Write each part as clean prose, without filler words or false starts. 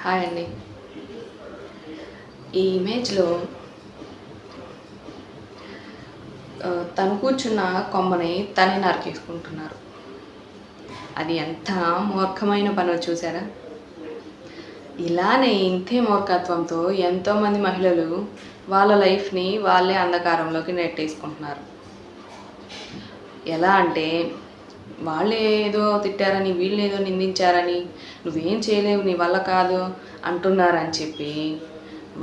Hi అండి. ఈ ఇమేజ్‌లో తను కూర్చున్న కొమ్మని తనే నరికేసుకుంటున్నారు. అది ఎంత మూర్ఖమైన పనో చూసారా? ఇలానే ఇంతే మూర్ఖత్వంతో ఎంతోమంది మహిళలు వాళ్ళ లైఫ్‌ని వాళ్ళే అంధకారంలోకి నెట్టేసుకుంటున్నారు. ఎలా అంటే వాళ్ళేదో తిట్టారని, వీళ్ళేదో నిందించారని, నువ్వేం చేయలేవు, నీ వల్ల కాదు అంటున్నారని చెప్పి,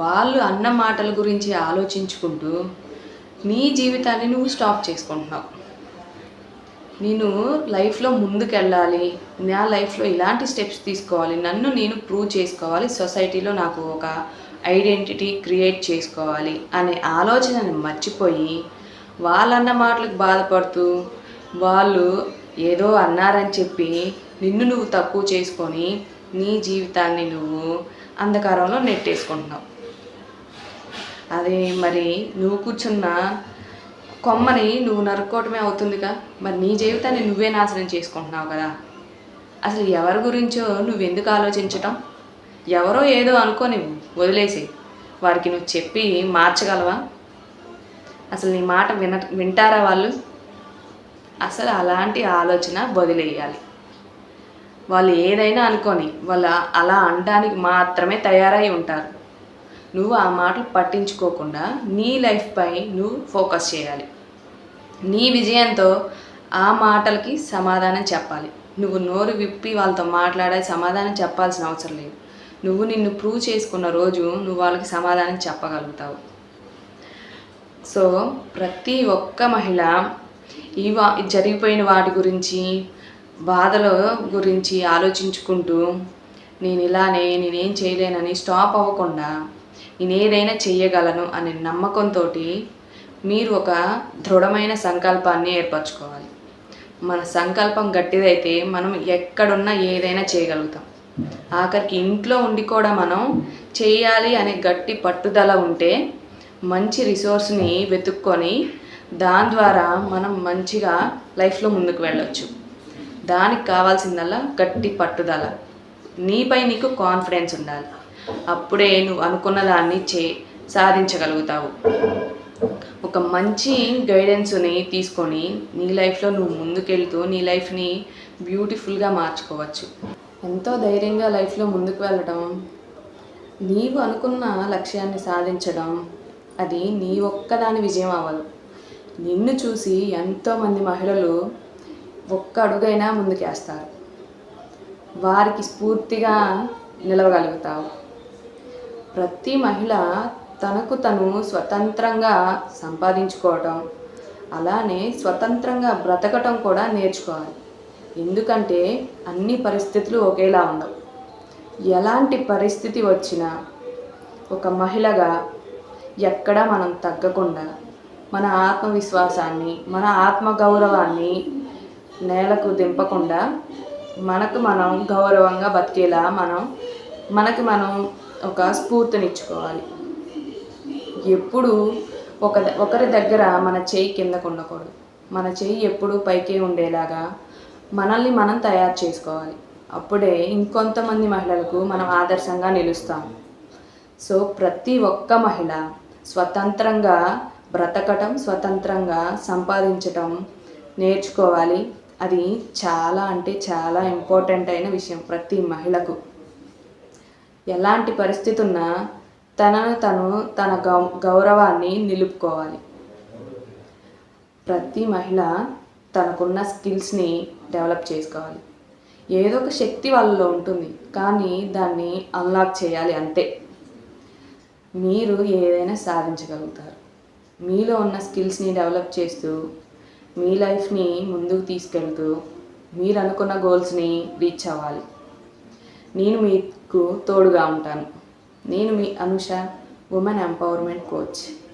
వాళ్ళు అన్న మాటల గురించి ఆలోచించుకుంటూ, నీ జీవితాన్ని నువ్వు స్టాప్ చేసుకుంటున్నావు. నేను లైఫ్‌లో ముందుకెళ్ళాలి, నా లైఫ్‌లో ఇలాంటి స్టెప్స్ తీసుకోవాలి, నన్ను నేను ప్రూవ్ చేసుకోవాలి, సొసైటీలో నాకు ఒక ఐడెంటిటీ క్రియేట్ చేసుకోవాలి అనే ఆలోచనని మర్చిపోయి, వాళ్ళన్న మాటలకు బాధపడుతూ, వాళ్ళు ఏదో అన్నారని చెప్పి నిన్ను నువ్వు తక్కువ చేసుకొని నీ జీవితాన్ని నువ్వు అంధకారంలో నెట్టేసుకుంటున్నావు. అది మరి నువ్వు కూర్చున్న కొమ్మని నువ్వు నరుక్కోవటమే అవుతుందిగా, మరి నీ జీవితాన్ని నువ్వే నాశనం చేసుకుంటున్నావు కదా. అసలు ఎవరి గురించో నువ్వెందుకు ఆలోచించటం? ఎవరో ఏదో అనుకొని వదిలేసి వారికి నువ్వు చెప్పి మార్చగలవా? అసలు నీ మాట వింటారా వాళ్ళు? అసలు అలాంటి ఆలోచన వదిలేయాలి. వాళ్ళు ఏదైనా అనుకొని వాళ్ళు అలా అనడానికి మాత్రమే తయారై ఉంటారు. నువ్వు ఆ మాటలు పట్టించుకోకుండా నీ లైఫ్పై నువ్వు ఫోకస్ చేయాలి. నీ విజయంతో ఆ మాటలకి సమాధానం చెప్పాలి. నువ్వు నోరు విప్పి వాళ్ళతో మాట్లాడే సమాధానం చెప్పాల్సిన అవసరం లేదు. నువ్వు నిన్ను ప్రూవ్ చేసుకున్న రోజు నువ్వు వాళ్ళకి సమాధానం చెప్పగలుగుతావు. సో ప్రతి ఒక్క మహిళ జరిగిపోయిన వాటి గురించి, బాధల గురించి ఆలోచించుకుంటూ నేనేం చేయలేనని స్టాప్ అవ్వకుండా నేనేదైనా చెయ్యగలను అనే నమ్మకంతో మీరు ఒక దృఢమైన సంకల్పాన్ని ఏర్పరచుకోవాలి. మన సంకల్పం గట్టిదైతే మనం ఎక్కడున్నా ఏదైనా చేయగలుగుతాం. ఆఖరికి ఇంట్లో ఉండి కూడా మనం చేయాలి అనే గట్టి పట్టుదల ఉంటే మంచి రిసోర్స్ని వెతుక్కొని దాని ద్వారా మనం మంచిగా లైఫ్లో ముందుకు వెళ్ళొచ్చు. దానికి కావాల్సిందల్లా గట్టి పట్టుదల, నీపై నీకు కాన్ఫిడెన్స్ ఉండాలి. అప్పుడే నువ్వు అనుకున్న దాన్ని సాధించగలుగుతావు. ఒక మంచి గైడెన్స్ని తీసుకొని నీ లైఫ్లో నువ్వు ముందుకెళ్తూ నీ లైఫ్ని బ్యూటిఫుల్గా మార్చుకోవచ్చు. ఎంతో ధైర్యంగా లైఫ్లో ముందుకు వెళ్ళడం, నీవు అనుకున్న లక్ష్యాన్ని సాధించడం, అది నీ ఒక్కదాని విజయం అవ్వదు. నిన్ను చూసి ఎంతోమంది మహిళలు ఒక్క అడుగైనా ముందుకేస్తారు. వారికి స్ఫూర్తిగా నిలవగలుగుతావు. ప్రతి మహిళ తనకు తను స్వతంత్రంగా సంపాదించుకోవటం, అలానే స్వతంత్రంగా బ్రతకటం కూడా నేర్చుకోవాలి. ఎందుకంటే అన్ని పరిస్థితులు ఒకేలా ఉండవు. ఎలాంటి పరిస్థితి వచ్చినా ఒక మహిళగా ఎక్కడా మనం తగ్గకుండా మన ఆత్మవిశ్వాసాన్ని, మన ఆత్మగౌరవాన్ని నేలకు దింపకుండా మనకు మనం గౌరవంగా బతికేలా మనకి మనం ఒక స్ఫూర్తినిచ్చుకోవాలి. ఎప్పుడు ఒకరి దగ్గర మన చెయ్యి కిందకు ఉండకూడదు. మన చెయ్యి ఎప్పుడు పైకే ఉండేలాగా మనల్ని మనం తయారు చేసుకోవాలి. అప్పుడే ఇంకొంతమంది మహిళలకు మనం ఆదర్శంగా నిలుస్తాం. సో ప్రతి ఒక్క మహిళ స్వతంత్రంగా బ్రతకటం, స్వతంత్రంగా సంపాదించటం నేర్చుకోవాలి. అది చాలా అంటే చాలా ఇంపార్టెంట్ అయిన విషయం ప్రతి మహిళకు. ఎలాంటి పరిస్థితి ఉన్నా తన గౌరవాన్ని నిలుపుకోవాలి. ప్రతి మహిళ తనకున్న స్కిల్స్ని డెవలప్ చేసుకోవాలి. ఏదో ఒక శక్తి వాళ్ళలో ఉంటుంది, కానీ దాన్ని అన్లాక్ చేయాలి అంతే. మీరు ఏదైనా సాధించగలుగుతారు. మీలో ఉన్న స్కిల్స్ని డెవలప్ చేస్తూ మీ లైఫ్ని ముందుకు తీసుకెళ్తూ మీరు అనుకున్న గోల్స్ని రీచ్ అవ్వాలి. నేను మీకు తోడుగా ఉంటాను. నేను మీ అనుష, ఉమెన్ ఎంపవర్మెంట్ కోచ్.